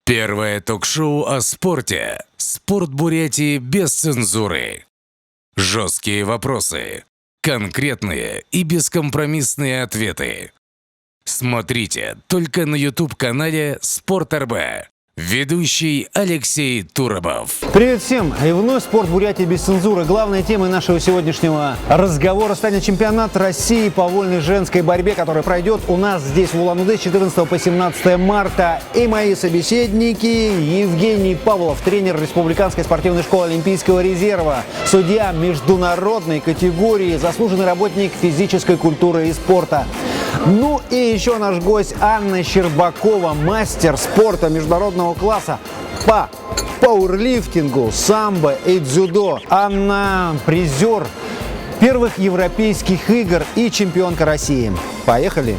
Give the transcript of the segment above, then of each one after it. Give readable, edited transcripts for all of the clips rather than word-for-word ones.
Первое ток-шоу о спорте. Спорт Бурятии без цензуры. Жесткие вопросы. Конкретные и бескомпромиссные ответы. Смотрите только на YouTube-канале Спорт РБ. Ведущий Алексей Туробов. Привет всем! И вновь спорт Бурятии без цензуры. Главной темой нашего сегодняшнего разговора станет чемпионат России по вольной женской борьбе, который пройдет у нас здесь в Улан-Удэ с 14 по 17 марта. И мои собеседники: Евгений Павлов, тренер Республиканской спортивной школы Олимпийского резерва, судья международной категории, заслуженный работник физической культуры и спорта. Ну и еще наш гость Анна Щербакова, мастер спорта международного класса по пауэрлифтингу, самбо и дзюдо. Анна – призер первых европейских игр и чемпионка России. Поехали!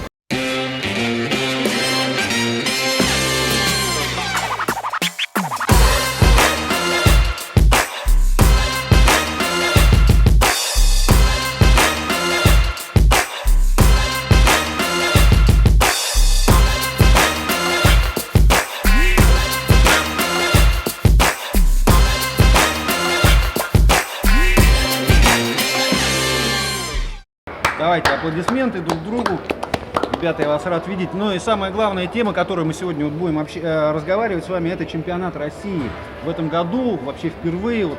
Давайте аплодисменты друг другу. Ребята, я вас рад видеть. Ну и самая главная тема, которую мы сегодня будем разговаривать с вами, это чемпионат России. В этом году вообще впервые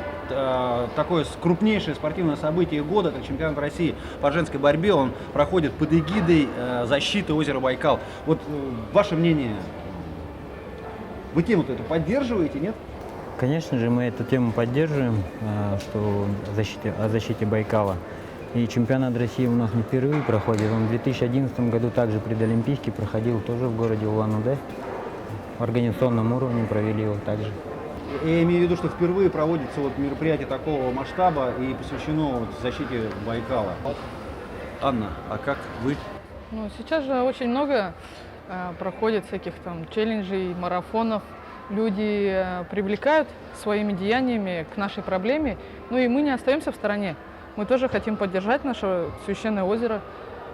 такое крупнейшее спортивное событие года, это чемпионат России по женской борьбе. Он проходит под эгидой защиты озера Байкал. Вот ваше мнение, вы тему-то эту поддерживаете, нет? Конечно же, мы эту тему поддерживаем, что о защите Байкала. И чемпионат России у нас не впервые проходит. Он в 2011 году также предолимпийский проходил тоже в городе Улан-Удэ. В организационном уровне провели его также. Я имею в виду, что впервые проводится мероприятие такого масштаба и посвящено защите Байкала. Анна, а как вы? Ну, сейчас же очень много проходит всяких там челленджей, марафонов. Люди привлекают своими деяниями к нашей проблеме. Ну и мы не остаемся в стороне. Мы тоже хотим поддержать наше священное озеро,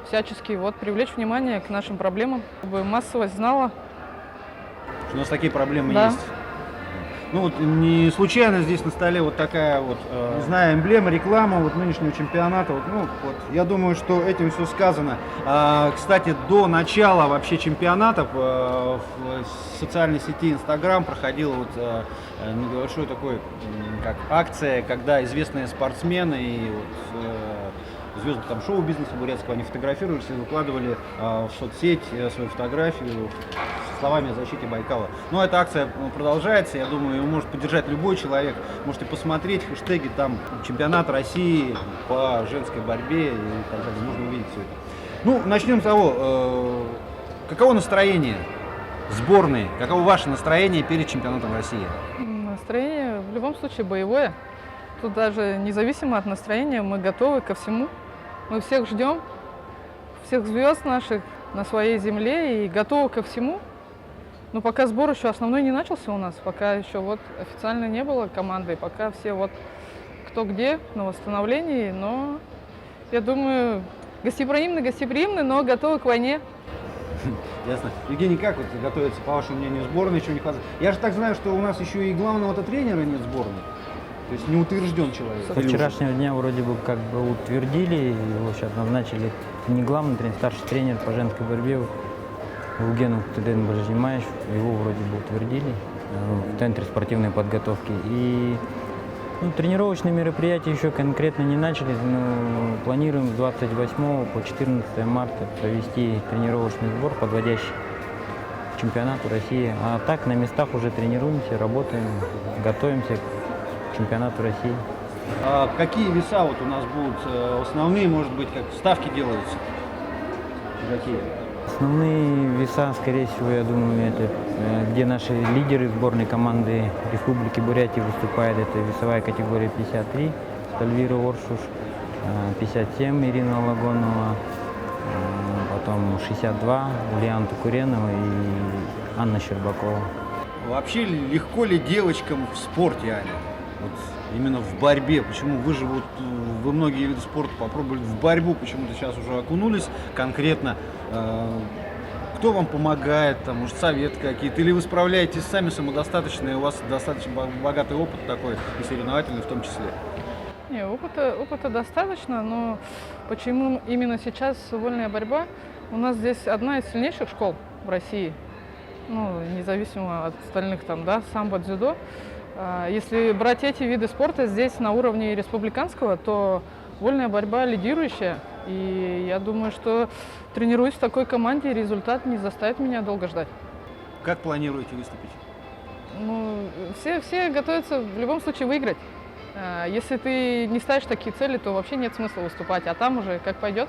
всячески привлечь внимание к нашим проблемам, чтобы массовость знала. Что у нас такие проблемы да. есть. Ну не случайно здесь на столе такая не знаю, эмблема, реклама нынешнего чемпионата. Я думаю, что этим все сказано. Кстати, до начала вообще чемпионата в социальной сети Instagram проходила небольшой такой акция, когда известные спортсмены и звезды шоу-бизнеса бурятского, они фотографировались и выкладывали в соцсеть свою фотографию со словами о защите Байкала. Но эта акция продолжается, я думаю, ее может поддержать любой человек. Можете посмотреть хэштеги, там чемпионат России по женской борьбе и так далее, можно увидеть все это. Начнем с того, каково настроение сборной, каково ваше настроение перед чемпионатом России? Настроение в любом случае боевое. Тут даже независимо от настроения мы готовы ко всему. Мы всех ждем, всех звезд наших на своей земле и готовы ко всему. Но пока сбор еще основной не начался у нас, пока еще официально не было команды, пока все кто где на восстановлении, но я думаю, гостеприимны, но готовы к войне. Ясно. Евгений, как готовится, по вашему мнению, сборная, еще не хватает? Я же так знаю, что у нас еще и главного тренера нет сборной. То есть не утвержден человек. Со вчерашнего дня вроде бы утвердили, его сейчас назначили не главный тренер, старший тренер по женской борьбе Евгений Бажимаевич, его вроде бы утвердили в Центре спортивной подготовки. И тренировочные мероприятия еще конкретно не начались, но планируем с 28 по 14 марта провести тренировочный сбор, подводящий к чемпионату России. А так на местах уже тренируемся, работаем, готовимся к чемпионату России. А какие веса у нас будут основные, может быть, как ставки делаются? Какие? Основные веса, скорее всего, я думаю, это где наши лидеры сборной команды Республики Бурятия выступают. Это весовая категория 53, Эльвира Оршуш, 57 Ирина Лагонова, потом 62 Ульяна Тукуренова и Анна Щербакова. Вообще легко ли девочкам в спорте, Аня? Именно в борьбе. Почему вы же вы многие виды спорта попробовали в борьбу, почему-то сейчас уже окунулись конкретно. Кто вам помогает, там, может, советы какие-то? Или вы справляетесь сами самодостаточно, и у вас достаточно богатый опыт такой, и соревновательный в том числе? Не, опыта достаточно, но почему именно сейчас вольная борьба? У нас здесь одна из сильнейших школ в России, ну, независимо от остальных там, да, самбо, дзюдо. Если брать эти виды спорта здесь на уровне республиканского, то вольная борьба лидирующая. И я думаю, что тренируясь в такой команде, результат не заставит меня долго ждать. Как планируете выступить? Ну, все готовятся в любом случае выиграть. Если ты не ставишь такие цели, то вообще нет смысла выступать, а там уже как пойдет.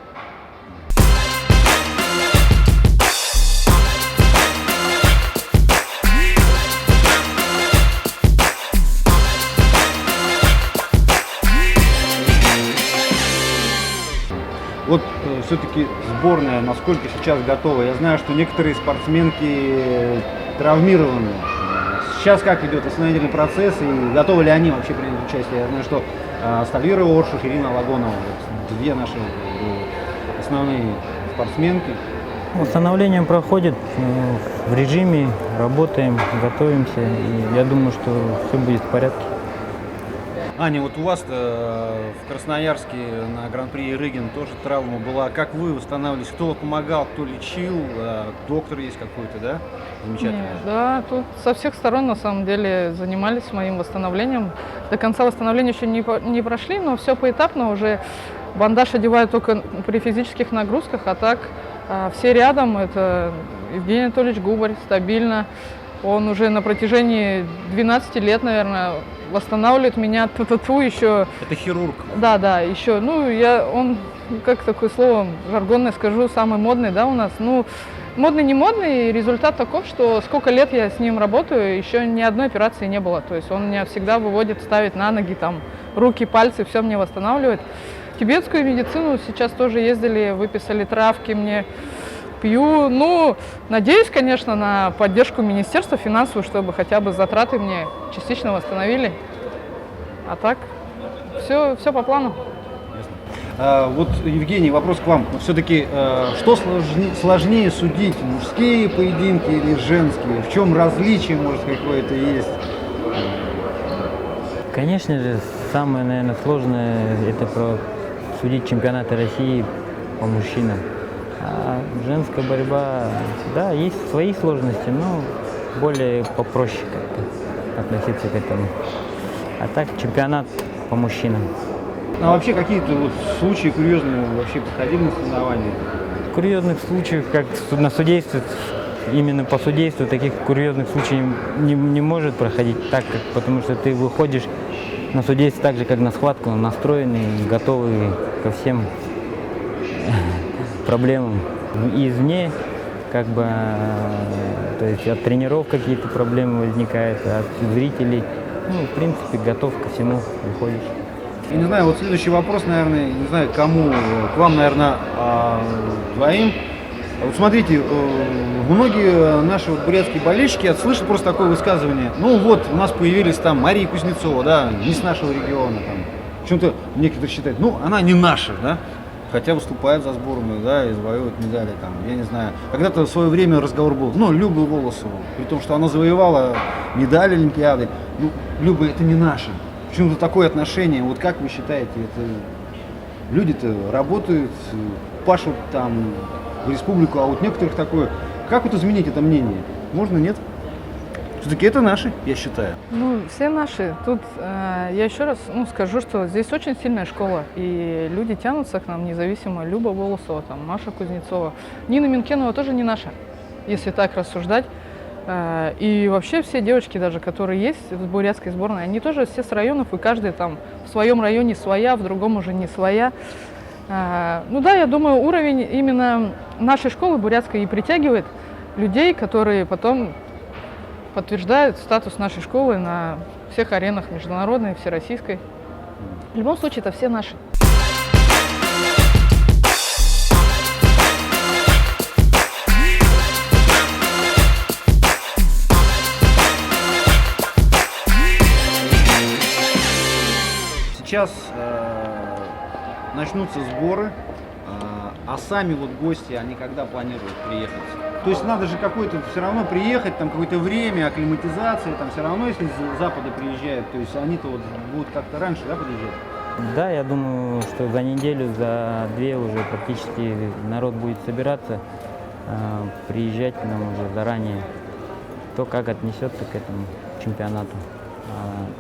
Вот все-таки сборная насколько сейчас готова? Я знаю, что некоторые спортсменки травмированы. Сейчас как идет восстановительный процесс и готовы ли они вообще принять участие? Я знаю, что Стальвира Оршух, Ирина Лагонова, вот две наши основные спортсменки. Восстановление проходит в режиме, работаем, готовимся, и я думаю, что все будет в порядке. Аня, вот у вас в Красноярске на Гран-при Рыгин тоже травма была. Как вы восстанавливались? Кто помогал, кто лечил? Доктор есть какой-то, да? Замечательно. Нет, да, тут со всех сторон на самом деле занимались моим восстановлением. До конца восстановления еще не прошли, но все поэтапно уже. Бандаж одевают только при физических нагрузках, а так все рядом. Это Евгений Анатольевич Губарь, стабильно. Он уже на протяжении 12 лет, наверное, восстанавливает меня еще. Это хирург. Да, еще. Ну, он, как такое слово жаргонное скажу, самый модный, да, у нас. Ну, модный, не модный, результат таков, что сколько лет я с ним работаю, еще ни одной операции не было. То есть он меня всегда выводит, ставит на ноги, там, руки, пальцы, все мне восстанавливает. Тибетскую медицину сейчас тоже ездили, выписали травки мне. Пью, ну, надеюсь, конечно, на поддержку министерства финансовую, чтобы хотя бы затраты мне частично восстановили. А так, все по плану. Вот, Евгений, вопрос к вам. Все-таки, что сложнее судить, мужские поединки или женские? В чем различие, может, какое-то есть? Конечно же, самое, наверное, сложное – это судить чемпионаты России по мужчинам. А женская борьба, да, есть свои сложности, но более попроще как-то относиться к этому. А так чемпионат по мужчинам. Ну, а вообще какие-то вот случаи курьезные вообще проходили на соревнованиях? Курьезных случаев, как на судействе, именно по судейству таких курьезных случаев не может проходить так, потому что ты выходишь на судейство так же, как на схватку, настроенный, готовый ко всем проблемам. Извне, как бы, то есть от тренеров какие-то проблемы возникают, от зрителей. Ну, в принципе, готов ко всему выходишь. Я не знаю, вот следующий вопрос, наверное, не знаю, кому, к вам, наверное, двоим. Вот смотрите, многие наши вот бурятские болельщики слышат просто такое высказывание. Ну вот, у нас появились там Мария Кузнецова, да, не с нашего региона, там. Почему-то некоторые считают, ну, она не наша, да. Хотя выступает за сборную, да, и завоевывает медали, там, я не знаю. Когда-то в свое время разговор был, ну, Люба Волосова, при том, что она завоевала медали Олимпиады. Ну, Люба, это не наша. Почему-то такое отношение, вот как вы считаете, это люди-то работают, пашут там в республику, а вот некоторых такое. Как вот изменить это мнение? Можно, нет? Все-таки это наши, я считаю. Ну, все наши. Тут я еще раз скажу, что здесь очень сильная школа, и люди тянутся к нам независимо. Люба Волосова, там, Маша Кузнецова. Нина Минкенова тоже не наша, если так рассуждать. И вообще все девочки, даже которые есть в бурятской сборной, они тоже все с районов, и каждый там в своем районе своя, в другом уже не своя. Ну да, я думаю, уровень именно нашей школы бурятской и притягивает людей, которые потом подтверждают статус нашей школы на всех аренах международной, всероссийской. В любом случае, это все наши. Сейчас начнутся сборы. А сами вот гости, они когда планируют приехать? То есть надо же какой-то все равно приехать, там какое-то время, акклиматизация, там все равно, если с запада приезжают, то есть они-то вот будут как-то раньше, да, приезжать? Да, я думаю, что за неделю, за две уже практически народ будет собираться, приезжать к нам уже заранее, кто как отнесется к этому чемпионату.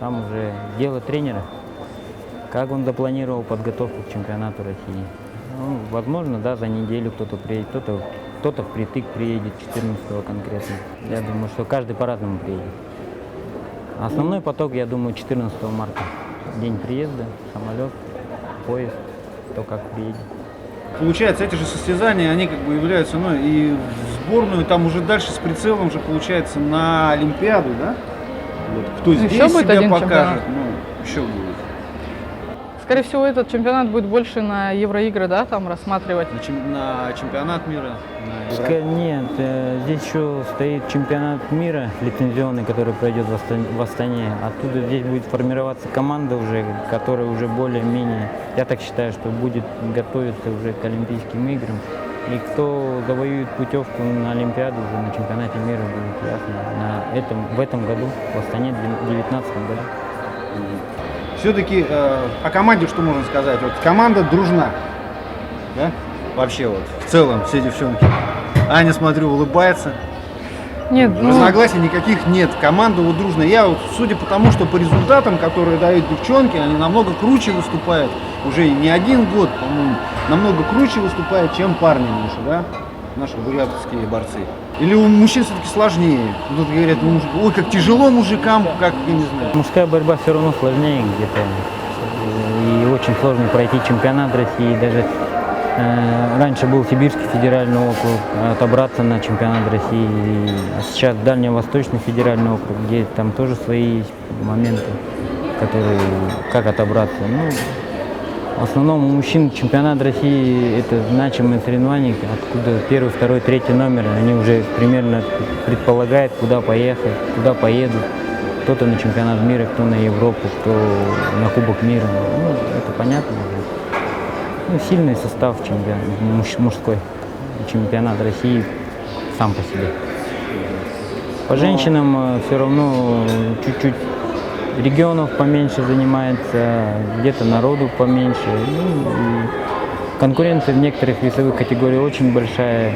Там уже дело тренера, как он запланировал подготовку к чемпионату России. Ну, возможно, да, за неделю кто-то приедет, кто-то впритык приедет, 14-го конкретно. Я думаю, что каждый по-разному приедет. Основной поток, я думаю, 14 марта. День приезда, самолет, поезд, кто как приедет. Получается, эти же состязания, они как бы являются, ну, и в сборную, там уже дальше с прицелом уже получается на Олимпиаду, да? Вот, кто здесь Еще будет себя один покажет, чемпионат. ну, еще будет. Скорее всего, этот чемпионат будет больше на Евроигры, да, там рассматривать. На чемпионат мира, на Нет, здесь еще стоит чемпионат мира лицензионный, который пройдет в Астане. Оттуда здесь будет формироваться команда уже, которая уже более-менее, я так считаю, что будет готовиться уже к Олимпийским играм. И кто завоюет путевку на Олимпиаду, уже на чемпионате мира будет ясно. В этом году, в Астане, в 2019 году. Все-таки о команде что можно сказать? Вот команда дружна, да? Вообще вот, в целом, все девчонки. Аня, смотрю, улыбается. Нет, ну, Разногласий никаких нет, команда вот дружная. Я вот, судя по тому, что по результатам, которые дают девчонки, они намного круче выступают. Уже не один год, по-моему, намного круче выступают, чем парни наши, да? Наши бурятские борцы. Или у мужчин все-таки сложнее? Тут говорят, ой, как тяжело мужикам, как, я не знаю. Мужская борьба все равно сложнее где-то. И очень сложно пройти чемпионат России. Даже раньше был Сибирский федеральный округ, отобраться на чемпионат России. А сейчас Дальневосточный федеральный округ, где там тоже свои есть моменты, которые как отобраться. Ну, в основном у мужчин чемпионат России – это значимое соревнование, откуда первый, второй, третий номер, они уже примерно предполагают, куда поехать, куда поедут. Кто-то на чемпионат мира, кто на Европу, кто на Кубок мира. Ну, это понятно уже. Ну, сильный состав мужской чемпионат России сам по себе. По женщинам все равно чуть-чуть регионов поменьше занимается, где-то народу поменьше. Ну, и конкуренция в некоторых весовых категориях очень большая,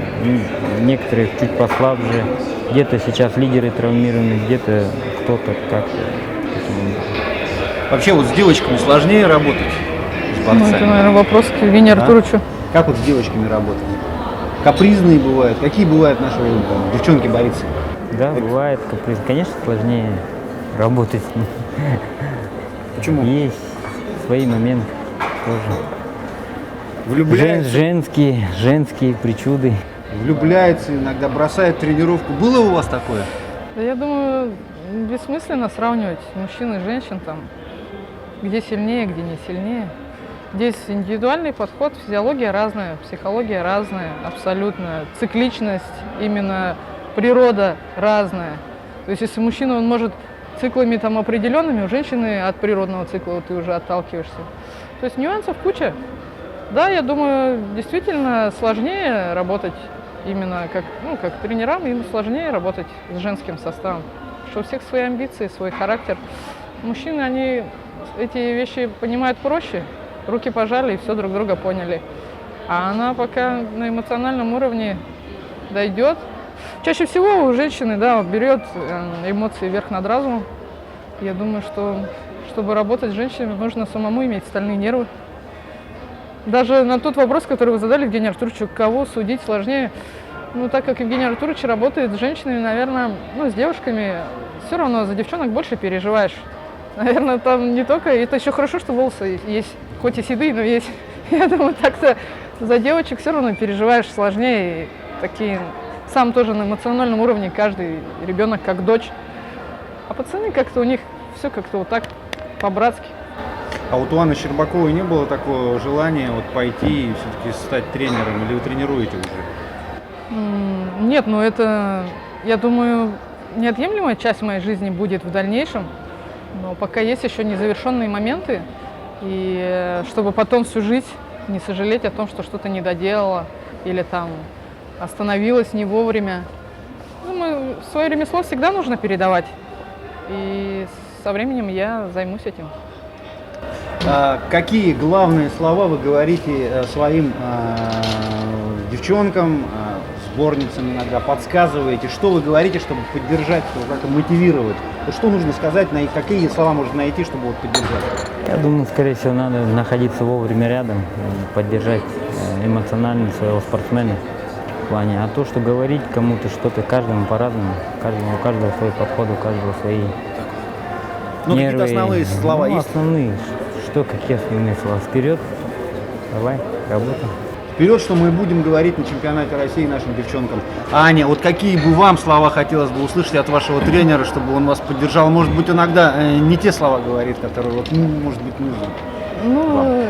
в некоторых чуть послабже. Где-то сейчас лидеры травмированы, где-то кто-то как-то. Вообще вот с девочками сложнее работать, с ну, борцами? это, наверное, вопрос к Евгению Да? Артуровичу. Как вот с девочками работать? Капризные бывают? Какие бывают наши там, девчонки-борицы? Да, бывает каприз. Конечно, сложнее работать с ним. Почему? Есть свои моменты тоже. Влюбляются, Женские причуды. влюбляются, иногда бросают тренировку. Было у вас такое? Да я думаю, бессмысленно сравнивать мужчин и женщин, там, где сильнее, где не сильнее. Здесь индивидуальный подход, физиология разная, психология разная, абсолютно. Цикличность, именно природа разная. То есть если мужчина, он может циклами там определенными, у женщины от природного цикла ты уже отталкиваешься. То есть нюансов куча. Да, я думаю, действительно сложнее работать именно как, ну, как тренерам, им сложнее работать с женским составом. Что у всех свои амбиции, свой характер. Мужчины, они эти вещи понимают проще. Руки пожали и все друг друга поняли. А она пока на эмоциональном уровне дойдет. Чаще всего у женщины, да, берет эмоции верх над разумом. Я думаю, что чтобы работать с женщинами, нужно самому иметь стальные нервы. Даже на тот вопрос, который вы задали, Евгению Артуровичу, кого судить сложнее, ну, так как Евгений Артурович работает с женщинами, наверное, ну, с девушками, все равно за девчонок больше переживаешь. Наверное, там не только, это еще хорошо, что волосы есть, хоть и седые, но есть. Я думаю, так-то за девочек все равно переживаешь сложнее. И такие, сам тоже на эмоциональном уровне, каждый ребенок как дочь. А пацаны как-то у них все как-то вот так по-братски. А вот у Анны Щербаковой не было такого желания вот пойти и все-таки стать тренером, или вы тренируете уже? Нет, ну это, я думаю, неотъемлемая часть моей жизни будет в дальнейшем. Но пока есть еще незавершенные моменты, и чтобы потом всю жизнь не сожалеть о том, что что-то не доделала или там остановилась не вовремя. Думаю, свое ремесло всегда нужно передавать. И со временем я займусь этим. Какие главные слова вы говорите своим девчонкам, сборницам иногда, подсказываете? Что вы говорите, чтобы поддержать, чтобы как-то мотивировать? Вот что нужно сказать, какие слова можно найти, чтобы вот поддержать? Я думаю, скорее всего, надо находиться вовремя рядом, и поддержать эмоционально своего спортсмена в плане. А то, что говорить кому-то что-то, каждому по-разному, у каждого свой подход, у каждого свои Ну, нервы. какие-то основные слова Ну, есть? основные. Что, какие основные слова? Вперед, давай, работаем. Вперед, что мы будем говорить на чемпионате России нашим девчонкам. Аня, вот какие бы вам слова хотелось бы услышать от вашего тренера, чтобы он вас поддержал? Может быть, иногда не те слова говорит, которые вот, может быть, нужны. Ну,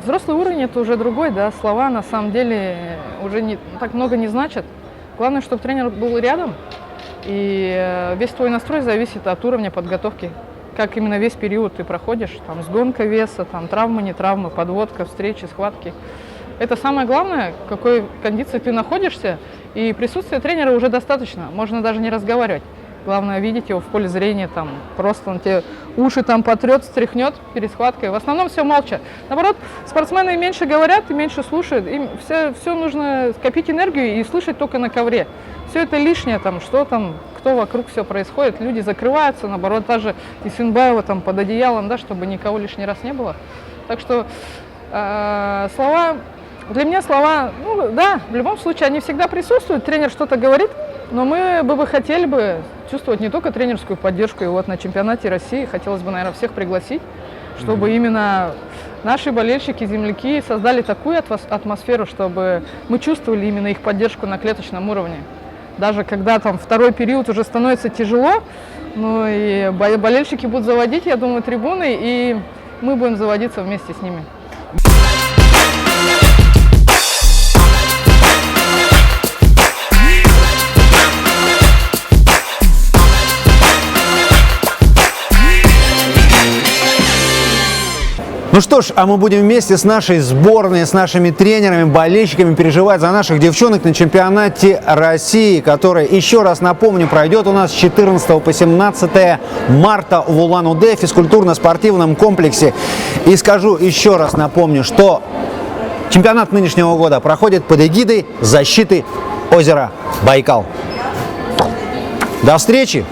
взрослый уровень это уже другой, да, слова на самом деле уже не так много не значат. Главное, чтобы тренер был рядом, и весь твой настрой зависит от уровня подготовки. Как именно весь период ты проходишь, там сгонка веса, там травмы, не травмы, подводка, встречи, схватки. Это самое главное, в какой кондиции ты находишься, и присутствия тренера уже достаточно, можно даже не разговаривать. Главное видеть его в поле зрения, там, просто он тебе уши там потрет, стряхнет перед схваткой. В основном все молча. Наоборот, спортсмены меньше говорят и меньше слушают. Им все нужно скопить энергию и слышать только на ковре. Все это лишнее, там, что там, кто вокруг все происходит. Люди закрываются, наоборот, даже Исенбаева там под одеялом, да, чтобы никого лишний раз не было. Так что слова, для меня слова, ну да, в любом случае они всегда присутствуют, тренер что-то говорит, но мы бы хотели бы чувствовать не только тренерскую поддержку, и вот на чемпионате России хотелось бы, наверное, всех пригласить, чтобы именно наши болельщики, земляки создали такую атмосферу, чтобы мы чувствовали именно их поддержку на клеточном уровне. Даже когда там второй период уже становится тяжело, ну и болельщики будут заводить, я думаю, трибуны, и мы будем заводиться вместе с ними. Ну что ж, а мы будем вместе с нашей сборной, с нашими тренерами, болельщиками переживать за наших девчонок на чемпионате России, который, еще раз напомню, пройдет у нас с 14 по 17 марта в Улан-Удэ в физкультурно-спортивном комплексе. И скажу еще раз, напомню, что чемпионат нынешнего года проходит под эгидой защиты озера Байкал. До встречи!